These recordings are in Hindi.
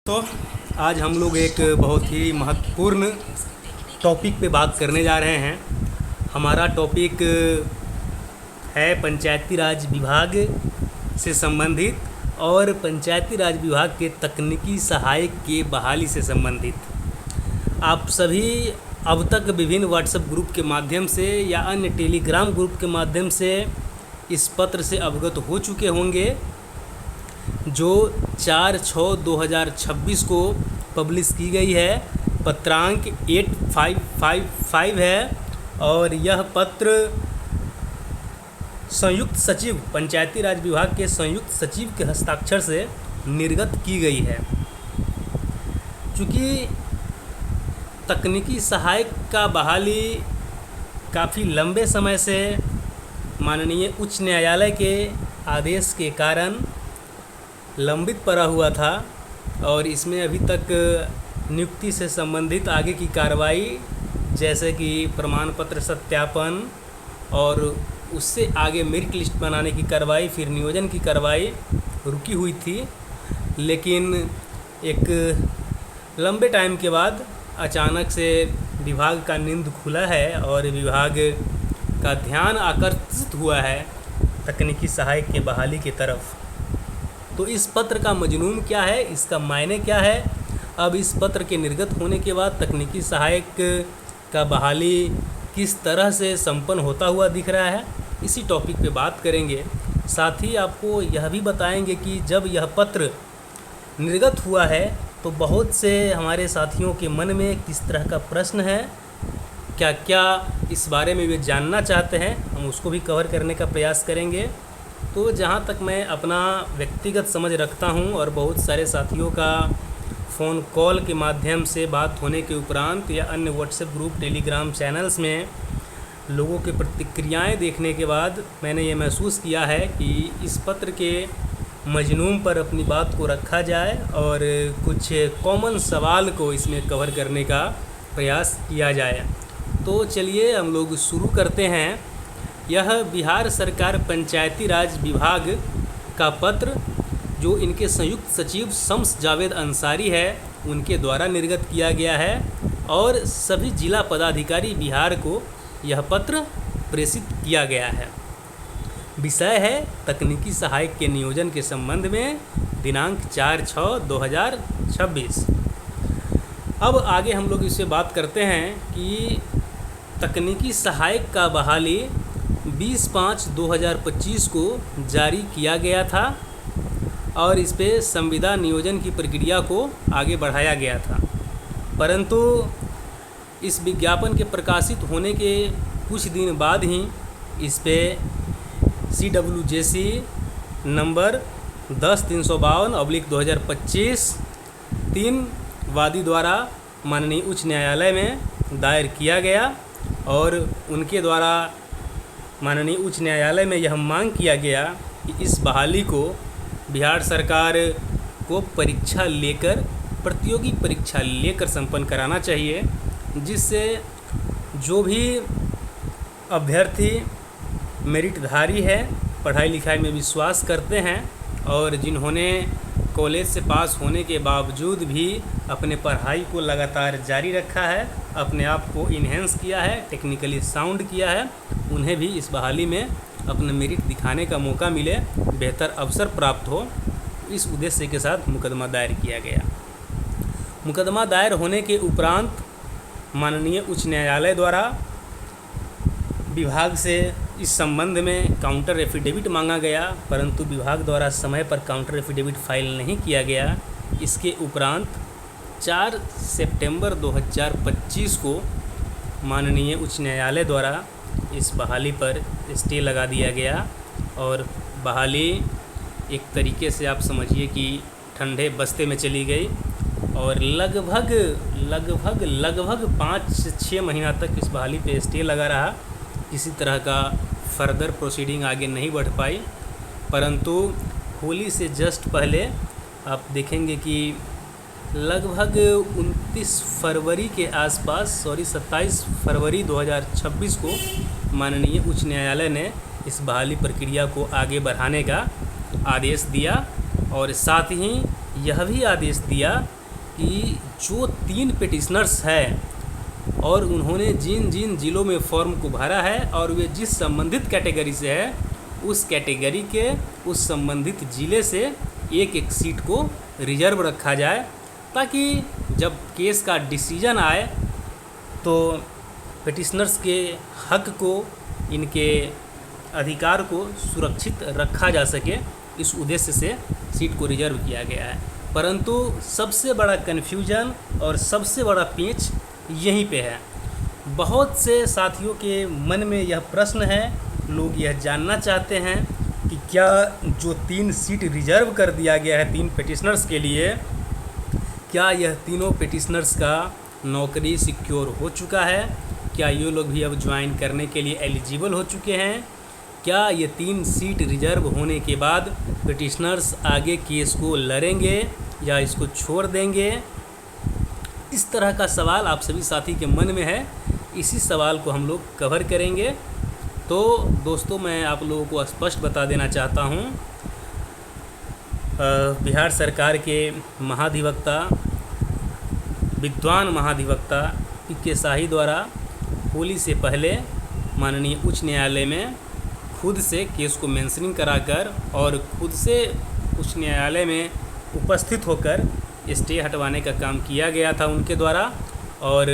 तो आज हम लोग एक बहुत ही महत्वपूर्ण टॉपिक पे बात करने जा रहे हैं। हमारा टॉपिक है पंचायती राज विभाग से संबंधित और पंचायती राज विभाग के तकनीकी सहायक के बहाली से संबंधित। आप सभी अब तक विभिन्न व्हाट्सएप ग्रुप के माध्यम से या अन्य टेलीग्राम ग्रुप के माध्यम से इस पत्र से अवगत हो चुके होंगे जो 4/6/2026 को पब्लिश की गई है। पत्रांक 8555 है और यह पत्र संयुक्त सचिव पंचायती राज विभाग के संयुक्त सचिव के हस्ताक्षर से निर्गत की गई है। चूँकि तकनीकी सहायक का बहाली काफ़ी लंबे समय से माननीय उच्च न्यायालय के आदेश के कारण लंबित पड़ा हुआ था और इसमें अभी तक नियुक्ति से संबंधित आगे की कार्रवाई जैसे कि प्रमाण पत्र सत्यापन और उससे आगे मेरिट लिस्ट बनाने की कार्रवाई, फिर नियोजन की कार्रवाई रुकी हुई थी। लेकिन एक लंबे टाइम के बाद अचानक से विभाग का नींद खुला है और विभाग का ध्यान आकर्षित हुआ है तकनीकी सहायक के बहाली की तरफ। तो इस पत्र का मजमून क्या है, इसका मायने क्या है, अब इस पत्र के निर्गत होने के बाद तकनीकी सहायक का बहाली किस तरह से संपन्न होता हुआ दिख रहा है, इसी टॉपिक पे बात करेंगे। साथ ही आपको यह भी बताएंगे कि जब यह पत्र निर्गत हुआ है तो बहुत से हमारे साथियों के मन में किस तरह का प्रश्न है, क्या क्या इस बारे में वे जानना चाहते हैं, हम उसको भी कवर करने का प्रयास करेंगे। तो जहाँ तक मैं अपना व्यक्तिगत समझ रखता हूँ और बहुत सारे साथियों का फ़ोन कॉल के माध्यम से बात होने के उपरांत या अन्य व्हाट्सएप ग्रुप टेलीग्राम चैनल्स में लोगों के प्रतिक्रियाएं देखने के बाद मैंने ये महसूस किया है कि इस पत्र के मजमून पर अपनी बात को रखा जाए और कुछ कॉमन सवाल को इसमें कवर करने का प्रयास किया जाए। तो चलिए हम लोग शुरू करते हैं। यह बिहार सरकार पंचायती राज विभाग का पत्र जो इनके संयुक्त सचिव शम्स जावेद अंसारी है उनके द्वारा निर्गत किया गया है और सभी जिला पदाधिकारी बिहार को यह पत्र प्रेषित किया गया है। विषय है तकनीकी सहायक के नियोजन के संबंध में, दिनांक 4/6/2026। अब आगे हम लोग इससे बात करते हैं कि तकनीकी सहायक का बहाली 20/5/2025 को जारी किया गया था और इस पे संविदा नियोजन की प्रक्रिया को आगे बढ़ाया गया था। परंतु इस विज्ञापन के प्रकाशित होने के कुछ दिन बाद ही इस पे CWJC नंबर 10/352/2025 3 वादी द्वारा माननीय उच्च न्यायालय में दायर किया गया और उनके द्वारा माननीय उच्च न्यायालय में यह मांग किया गया कि इस बहाली को बिहार सरकार को प्रतियोगी परीक्षा लेकर संपन्न कराना चाहिए, जिससे जो भी अभ्यर्थी मेरिटधारी है, पढ़ाई लिखाई में विश्वास करते हैं और जिन्होंने कॉलेज से पास होने के बावजूद भी अपने पढ़ाई को लगातार जारी रखा है, अपने आप को इन्हेंस किया है, टेक्निकली साउंड किया है, उन्हें भी इस बहाली में अपना मेरिट दिखाने का मौका मिले, बेहतर अवसर प्राप्त हो, इस उद्देश्य के साथ मुकदमा दायर किया गया। मुकदमा दायर होने के उपरांत माननीय उच्च न्यायालय द्वारा विभाग से इस संबंध में काउंटर एफिडेविट मांगा गया, परंतु विभाग द्वारा समय पर काउंटर एफिडेविट फाइल नहीं किया गया। इसके उपरांत 4 सितंबर 2025 को माननीय उच्च न्यायालय द्वारा इस बहाली पर स्टे लगा दिया गया और बहाली एक तरीके से आप समझिए कि ठंडे बस्ते में चली गई और लगभग 5 से 6 महीना तक इस बहाली पे स्टे लगा रहा। किसी तरह का फर्दर प्रोसीडिंग आगे नहीं बढ़ पाई, परंतु होली से जस्ट पहले आप देखेंगे कि लगभग 29 फरवरी के आसपास 27 फरवरी 2026 को माननीय उच्च न्यायालय ने इस बहाली प्रक्रिया को आगे बढ़ाने का आदेश दिया और साथ ही यह भी आदेश दिया कि जो 3 पिटिशनर्स हैं और उन्होंने जिन जिन ज़िलों में फॉर्म को भरा है और वे जिस संबंधित कैटेगरी से है, उस कैटेगरी के उस संबंधित ज़िले से एक एक सीट को रिजर्व रखा जाए, ताकि जब केस का डिसीजन आए तो पिटिशनर्स के हक को, इनके अधिकार को सुरक्षित रखा जा सके। इस उद्देश्य से सीट को रिजर्व किया गया है। परंतु सबसे बड़ा कन्फ्यूजन और सबसे बड़ा पेंच यहीं पे है। बहुत से साथियों के मन में यह प्रश्न है, लोग यह जानना चाहते हैं कि क्या जो 3 सीट रिजर्व कर दिया गया है 3 पिटिशनर्स के लिए, क्या यह तीनों पिटिशनर्स का नौकरी सिक्योर हो चुका है? क्या ये लोग भी अब ज्वाइन करने के लिए एलिजिबल हो चुके हैं? क्या ये 3 सीट रिजर्व होने के बाद पिटिशनर्स आगे केस को लड़ेंगे या इसको छोड़ देंगे? इस तरह का सवाल आप सभी साथी के मन में है। इसी सवाल को हम लोग कवर करेंगे। तो दोस्तों, मैं आप लोगों को स्पष्ट बता देना चाहता हूँ, बिहार सरकार के महाधिवक्ता, विद्वान महाधिवक्ता पी.के. शाही द्वारा होली से पहले माननीय उच्च न्यायालय में खुद से केस को मेंशनिंग कराकर और खुद से उच्च न्यायालय में उपस्थित होकर स्टे हटवाने का काम किया गया था उनके द्वारा। और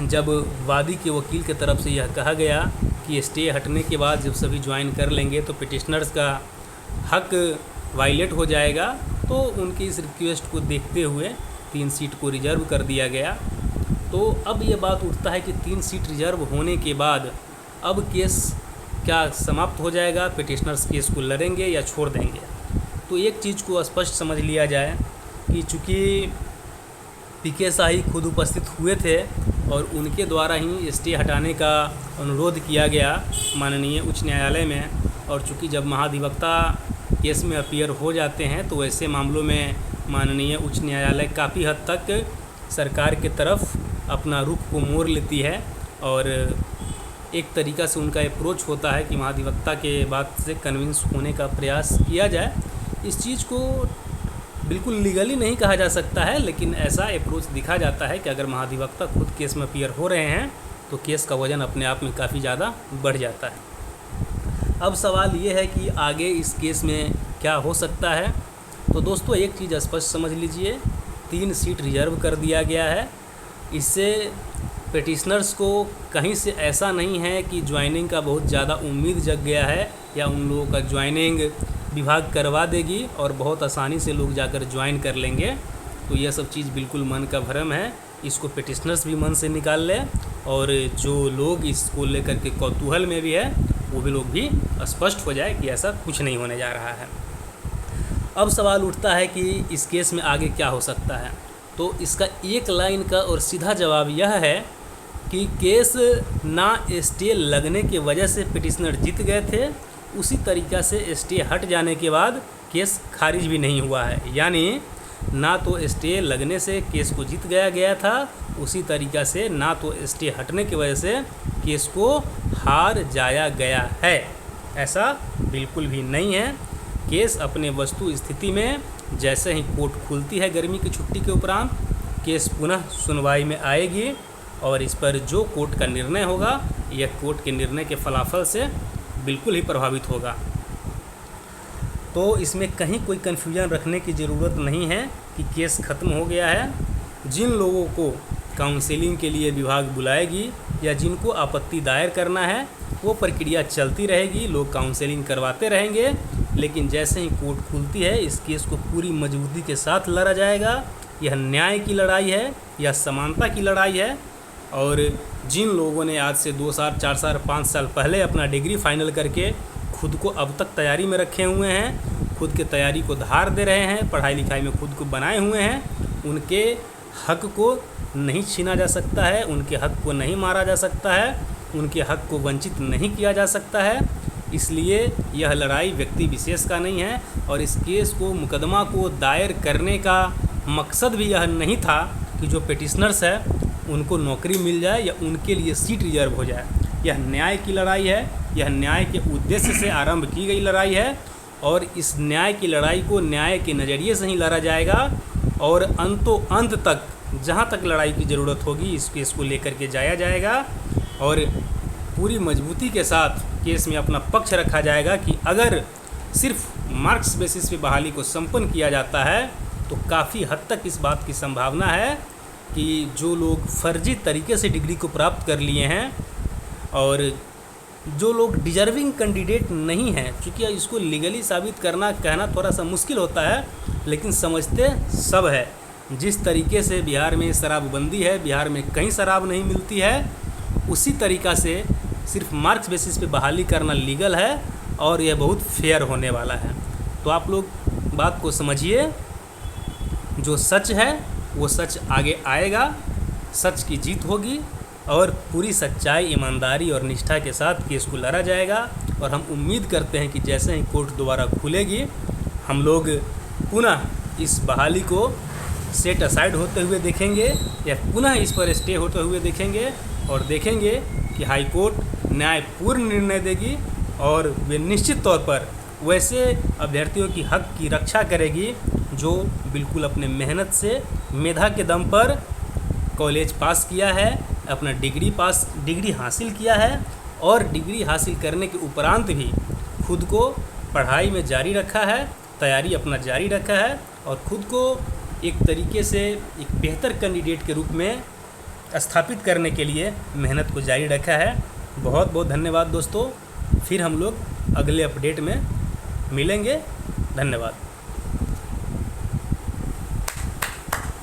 जब वादी के वकील के तरफ से यह कहा गया कि स्टे हटने के बाद जब सभी ज्वाइन कर लेंगे तो पिटिशनर्स का हक वायलेट हो जाएगा, तो उनकी इस रिक्वेस्ट को देखते हुए 3 सीट को रिजर्व कर दिया गया। तो अब ये बात उठता है कि 3 सीट रिजर्व होने के बाद अब केस क्या समाप्त हो जाएगा, पिटिशनर्स केस को लड़ेंगे या छोड़ देंगे? तो एक चीज़ को स्पष्ट समझ लिया जाए कि चूँकि पी.के. शाही खुद उपस्थित हुए थे और उनके द्वारा ही स्टे हटाने का अनुरोध किया गया माननीय उच्च न्यायालय में, और चूँकि जब महाधिवक्ता केस में अपीयर हो जाते हैं तो ऐसे मामलों में माननीय उच्च न्यायालय काफ़ी हद तक सरकार के तरफ अपना रुख को मोड़ लेती है और एक तरीक़ा से उनका अप्रोच होता है कि महाधिवक्ता के बात से कन्विंस होने का प्रयास किया जाए। इस चीज़ को बिल्कुल लीगली नहीं कहा जा सकता है, लेकिन ऐसा अप्रोच दिखा जाता है कि अगर महाधिवक्ता खुद केस में अपीयर हो रहे हैं तो केस का वजन अपने आप में काफ़ी ज़्यादा बढ़ जाता है। अब सवाल ये है कि आगे इस केस में क्या हो सकता है। तो दोस्तों, एक चीज़ स्पष्ट समझ लीजिए, 3 सीट रिजर्व कर दिया गया है। इससे पिटिशनर्स को कहीं से ऐसा नहीं है कि ज्वाइनिंग का बहुत ज़्यादा उम्मीद जग गया है या उन लोगों का ज्वाइनिंग विभाग करवा देगी और बहुत आसानी से लोग जाकर ज्वाइन कर लेंगे। तो यह सब चीज़ बिल्कुल मन का भ्रम है। इसको पिटिशनर्स भी मन से निकाल लें और जो लोग इसको लेकर के कौतूहल में भी है वो भी लोग भी स्पष्ट हो जाए कि ऐसा कुछ नहीं होने जा रहा है। अब सवाल उठता है कि इस केस में आगे क्या हो सकता है। तो इसका एक लाइन का और सीधा जवाब यह है कि केस ना स्टे लगने की वजह से पिटिशनर जीत गए थे, उसी तरीक़ा से स्टे हट जाने के बाद केस खारिज भी नहीं हुआ है। यानी ना तो स्टे लगने से केस को जीत गया था, उसी तरीक़ा से ना तो स्टे हटने की वजह से केस को हार जाया गया है। ऐसा बिल्कुल भी नहीं है। केस अपने वस्तु स्थिति में जैसे ही कोर्ट खुलती है गर्मी की छुट्टी के उपरांत, केस पुनः सुनवाई में आएगी और इस पर जो कोर्ट का निर्णय होगा यह कोर्ट के निर्णय के फलाफल से बिल्कुल ही प्रभावित होगा। तो इसमें कहीं कोई कन्फ्यूजन रखने की ज़रूरत नहीं है कि केस ख़त्म हो गया है। जिन लोगों को काउंसलिंग के लिए विभाग बुलाएगी या जिनको आपत्ति दायर करना है वो प्रक्रिया चलती रहेगी, लोग काउंसलिंग करवाते रहेंगे, लेकिन जैसे ही कोर्ट खुलती है इस केस को पूरी मजबूती के साथ लड़ा जाएगा। यह न्याय की लड़ाई है या समानता की लड़ाई है। और जिन लोगों ने आज से 2 साल 4 साल 5 साल पहले अपना डिग्री फाइनल करके खुद को अब तक तैयारी में रखे हुए हैं, खुद के तैयारी को धार दे रहे हैं, पढ़ाई लिखाई में खुद को बनाए हुए हैं, उनके हक को नहीं छीना जा सकता है, उनके हक को नहीं मारा जा सकता है, उनके हक को वंचित नहीं किया जा सकता है। इसलिए यह लड़ाई व्यक्ति विशेष का नहीं है और इस केस को मुकदमा को दायर करने का मकसद भी यह नहीं था कि जो पिटिशनर्स है उनको नौकरी मिल जाए या उनके लिए सीट रिजर्व हो जाए। यह न्याय की लड़ाई है, यह न्याय के उद्देश्य से आरंभ की गई लड़ाई है और इस न्याय की लड़ाई को न्याय के नज़रिए से ही लड़ा जाएगा और अंत तक जहाँ तक लड़ाई की ज़रूरत होगी इस केस को लेकर के जाया जाएगा और पूरी मजबूती के साथ केस में अपना पक्ष रखा जाएगा कि अगर सिर्फ मार्क्स बेसिस पे बहाली को संपन्न किया जाता है तो काफ़ी हद तक इस बात की संभावना है कि जो लोग फर्जी तरीके से डिग्री को प्राप्त कर लिए हैं और जो लोग डिजर्विंग कैंडिडेट नहीं हैं, चूँकि इसको लीगली साबित करना कहना थोड़ा सा मुश्किल होता है, लेकिन समझते सब है। जिस तरीके से बिहार में शराबबंदी है, बिहार में कहीं शराब नहीं मिलती है, उसी तरीक़ा से सिर्फ मार्क्स बेसिस पे बहाली करना लीगल है और यह बहुत फेयर होने वाला है। तो आप लोग बात को समझिए, जो सच है वो सच आगे आएगा, सच की जीत होगी और पूरी सच्चाई, ईमानदारी और निष्ठा के साथ केस को लड़ा जाएगा। और हम उम्मीद करते हैं कि जैसे ही कोर्ट दोबारा खुलेगी हम लोग पुनः इस बहाली को सेट असाइड होते हुए देखेंगे या पुनः इस पर स्टे होते हुए देखेंगे और देखेंगे कि हाई कोर्ट न्यायपूर्ण निर्णय देगी और वे निश्चित तौर पर वैसे अभ्यर्थियों की हक की रक्षा करेगी जो बिल्कुल अपने मेहनत से मेधा के दम पर कॉलेज पास किया है, अपना डिग्री हासिल किया है और डिग्री हासिल करने के उपरांत भी खुद को पढ़ाई में जारी रखा है, तैयारी अपना जारी रखा है और खुद को एक तरीके से एक बेहतर कैंडिडेट के रूप में स्थापित करने के लिए मेहनत को जारी रखा है। बहुत बहुत धन्यवाद दोस्तों। फिर हम लोग अगले अपडेट में मिलेंगे। धन्यवाद।